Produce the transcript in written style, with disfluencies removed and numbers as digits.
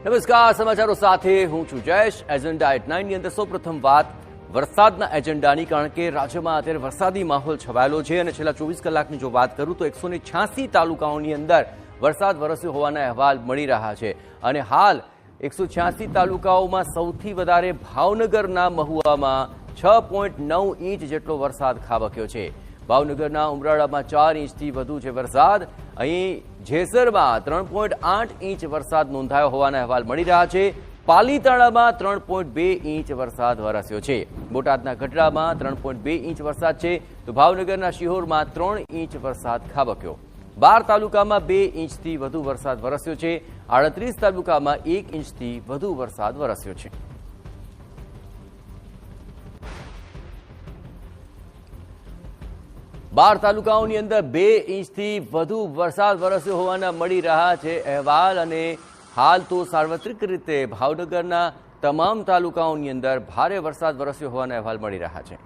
નમસ્કાર, સમાચારો સાથે હું છું જયેશ। એજન્ડા એટ 9 ની અંદર સૌપ્રથમ વાત વરસાદના એજન્ડાની, કારણ કે રાજ્યમાં અત્યારે વરસાદી માહોલ છવાયેલો છે અને છેલ્લા 24 કલાકની જો વાત કરું તો 186 તાલુકાઓની અંદર વરસાદ વરસ્યો હોવાના અહેવાલ મળી રહ્યા છે અને હાલ 186 તાલુકાઓમાં સૌથી વધારે ભાવનગરના મહુવામાં 6.9 ઇંચ જેટલો વરસાદ ખાબક્યો છે। ભાવનગરના ઉમરાળામાં 4 ઇંચથી વધુ છે વરસાદ। અહીં જેસરમાં 3.8 ઇંચ વરસાદ નોંધાયો હોવાના અહેવાલ મળી રહ્યા છે। પાલીતાણામાં 3.2 ઇંચ વરસાદ વરસ્યો છે। બોટાદના ગઢડામાં 3.2 ઇંચ વરસાદ છે તો ભાવનગરના શિહોરમાં 3 ઇંચ વરસાદ ખાબક્યો। 12 તાલુકામાં 2 ઇંચથી વધુ વરસાદ વરસ્યો છે। 38 તાલુકામાં 1 ઇંચથી વધુ વરસાદ વરસ્યો છે। બાર તાલુકાઓની અંદર 2 ઇંચથી વધુ વરસાદ વરસ્યો હોવાના મળી રહ્યા છે અહેવાલ અને હાલ તો સાર્વત્રિક રીતે ભાવનગરના તમામ તાલુકાઓની અંદર ભારે વરસાદ વરસ્યો હોવાના અહેવાલ મળી રહ્યા છે।